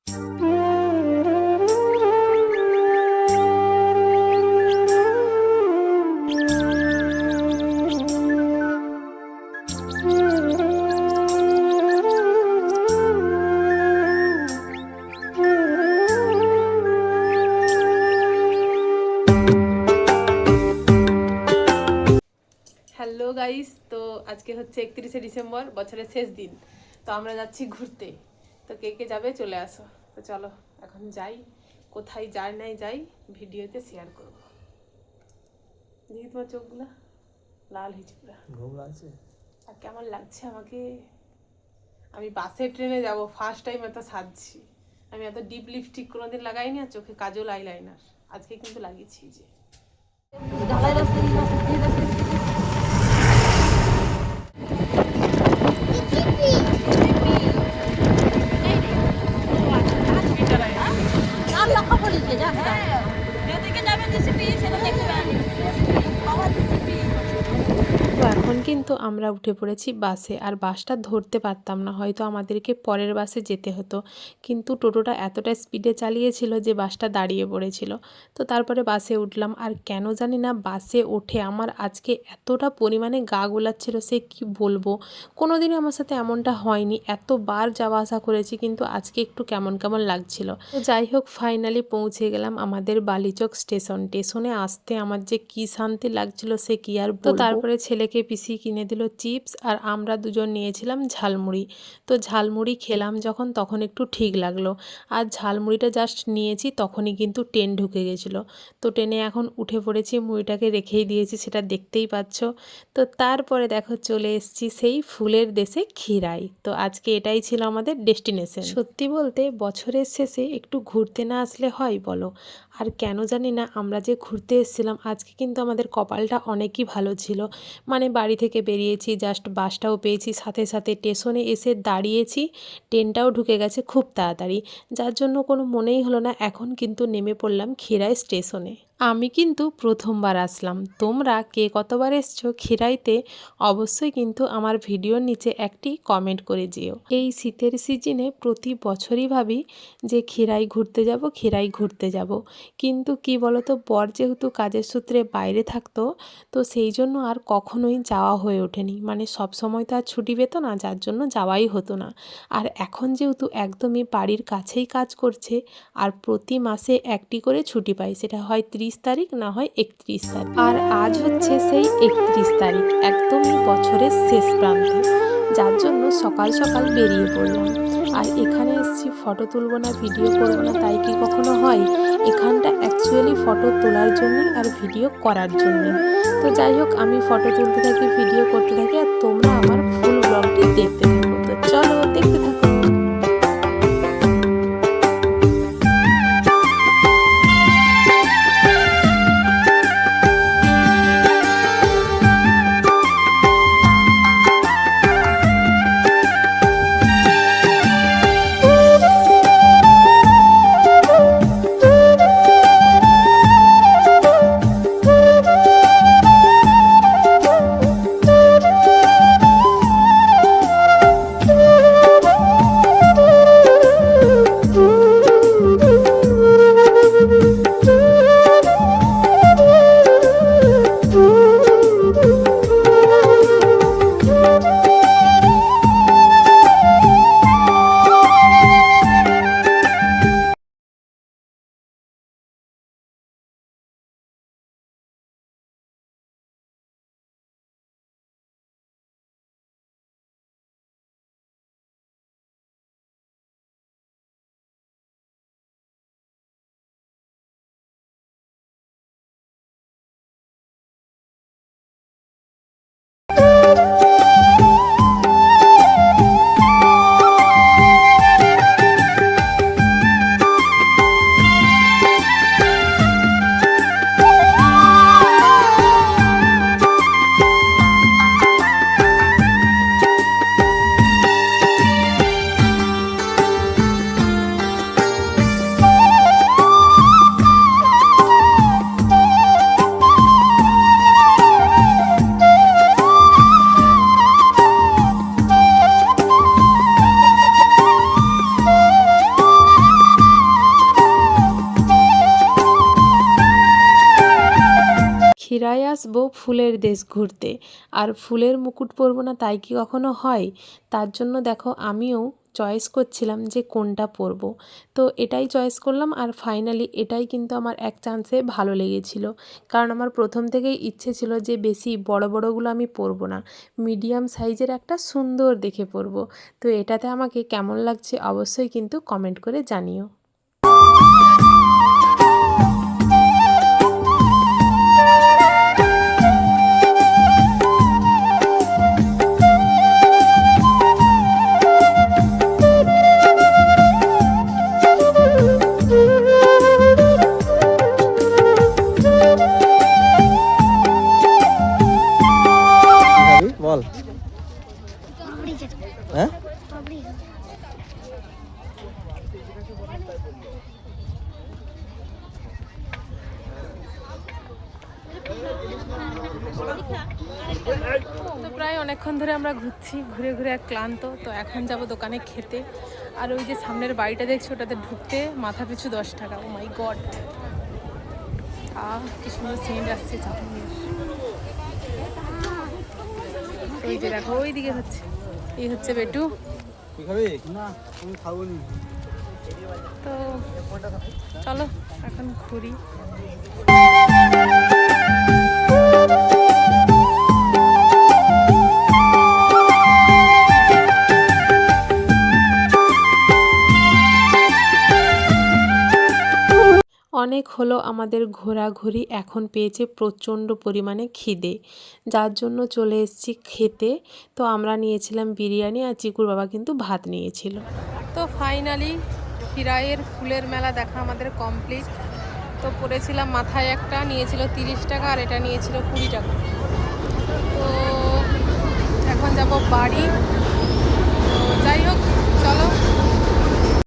Hello guys, তো আজকে হচ্ছে 31শে ডিসেম্বর, বছরের শেষ দিন। তো আমরা যাচ্ছি ঘুরতে। তো কে কে যাবে চলে আসো। তো চলো এখন যাই, কোথায় যাই নাই যাই ভিডিওতে শেয়ার করবো। দেখি তোমার চোখগুলা লাল হয়েছে, পুরা ঘুম লাগছে। আর কেমন লাগছে আমাকে? আমি বাসে ট্রেনে যাব, ফার্স্ট টাইম এত সাজছি। আমি এত ডিপ লিপস্টিক কোনোদিন লাগাইনি, আর চোখে কাজল আইলাইনার আজকে কিন্তু লাগিয়েছি। যে তো এখন কিন্তু আমরা উঠে পড়েছি বাসে, আর বাসটা ধরতে পারতাম না, হয়তো আমাদেরকে পরের বাসে যেতে হতো, কিন্তু টোটোটা এতটা স্পিডে চালিয়েছিল যে বাসটা দাঁড়িয়ে পড়েছিল। তো তারপরে বাসে উঠলাম, আর কেন জানি না বাসে ওঠে আমার আজকে এতটা পরিমাণে গা গোলাচ্ছিল, সে কি বলবো। কোনোদিনই আমার সাথে এমনটা হয়নি, এতবার যাওয়া আসা করেছি, কিন্তু আজকে একটু কেমন কেমন লাগছিল। তো যাই হোক, ফাইনালি পৌঁছে গেলাম আমাদের বালিচক স্টেশনে আসতে আমার যে কি শান্তি লাগছিল সে কি আর বলবো। তো তারপরে ছেলেকে পিসি কিনে দিল চিপস, আর আমরা দুজন নিয়েছিলাম ঝালমুড়ি। তো ঝালমুড়ি খেলাম যখন, তখন একটু ঠিক লাগলো। আর ঝালমুড়িটা জাস্ট নিয়েছি তখনই কিন্তু ট্রেন ঢুকে গেছিলো। তো ট্রেনে এখন উঠে পড়েছি, মুড়িটাকে রেখেই দিয়েছি, সেটা দেখতেই পাচ্ছ। তো তারপরে দেখো চলে এসেছি সেই ফুলের দেশে ক্ষীরাই। তো আজকে এটাই ছিল আমাদের ডেস্টিনেশন। সত্যি বলতে বছরের শেষে একটু ঘুরতে না আসলে হয় বলো? আর কেন জানি না আমরা যে ঘুরতে এসেছিলাম আজকে কিন্তু আমাদের কপালটা অনেকই ভালো ছিল। মানে বাড়ি থেকে বেরিয়েছি, জাস্ট বাসটাও পেয়েছি, সাথে সাথে স্টেশনে এসে দাঁড়িয়েছি, ট্রেনটাও ঢুকে গেছে খুব তাড়াতাড়ি, যার জন্য কোনো মনেই হলো না। এখন কিন্তু নেমে পড়লাম ক্ষীরাই স্টেশনে। আমি কিন্তু প্রথমবার আসলাম, তোমরা কে কতবার এসছো ক্ষীরাইতে অবশ্যই কিন্তু আমার ভিডিওর নিচে একটি কমেন্ট করে যেও। এই শীতের সিজনে প্রতি বছরই ভাবি যে ক্ষীরাই ঘুরতে যাব, কিন্তু কি বলতো, বর যেহেতু কাজের সূত্রে বাইরে থাকতো, তো সেই জন্য আর কখনোই যাওয়া হয়ে ওঠেনি। মানে সব সময় তো আর ছুটি পেত না, যার জন্য যাওয়াই হতো না। আর এখন যেহেতু একদমই বাড়ির কাছেই কাজ করছে, আর প্রতি মাসে একটি করে ছুটি পাই, সেটা হয় 30 তারিখ না হয় 31 তারিখ। আর আজ হচ্ছে সেই 31 তারিখ, একদমই বছরের শেষ প্রান্তে, যার জন্য সকাল সকাল বেরিয়ে পড়লাম। আর এখানে এসেছি ফটো তুলবো না, ভিডিও করবো না, তাই কি কখনো হয়? এখানটা অ্যাকচুয়ালি ফটো তোলার জন্যই আর ভিডিও করার জন্যই। তো যাই হোক, আমি ফটো তুলতে থাকি, ভিডিও করতে থাকি, আর তোমরা আমার ফুল ব্লগটি দেখতে থাকো। তো চলো দেখতে থাকো। খিরায় আসবো ফুলের দেশ ঘুরতে, আর ফুলের মুকুট পরবো না তাই কি কখনো হয়? তার জন্য দেখো আমিও চয়েস করছিলাম যে কোনটা পরবো। তো এটাই চয়েস করলাম, আর ফাইনালি এটাই কিন্তু আমার এক চান্সে ভালো লেগেছিলো। কারণ আমার প্রথম থেকেই ইচ্ছে ছিল যে বেশি বড় বড়গুলো আমি পরবো না, মিডিয়াম সাইজের একটা সুন্দর দেখে পরবো। তো এটাতে আমাকে কেমন লাগছে অবশ্যই কিন্তু কমেন্ট করে জানিও। বল। হ্যাঁ তো প্রায় অনেকক্ষণ ধরে আমরা ঘুরছি, ঘুরে ঘুরে এক ক্লান্ত। তো এখন যাব দোকানে খেতে। আর ওই যে সামনের বাড়িটা দেখছি ওটাতে ঢুকতে মাথা পিছু 10 টাকা। ও মাই গড, কি সুন্দর সেন্ট আসছে চাটনির। ওই যে দেখো ওই দিকে হচ্ছে, এই হচ্ছে বেটু। না আমি খাবো নি। তো চলো এখন ঘুরি। অনেক হলো আমাদের ঘোরাঘুরি, এখন পেয়েছে প্রচণ্ড পরিমাণে খিদে, যার জন্য চলে এসেছি খেতে। তো আমরা নিয়েছিলাম বিরিয়ানি, আর চিকুর বাবা কিন্তু ভাত নিয়েছিল। তো ফাইনালি খিরাইয়ের ফুলের মেলা দেখা আমাদের কমপ্লিট। তো পরেছিলাম মাথায় একটা, নিয়েছিল 30 টাকা, আর এটা নিয়েছিল 20 টাকা। তো এখন যাব বাড়ি। তো যাই হোক চলো।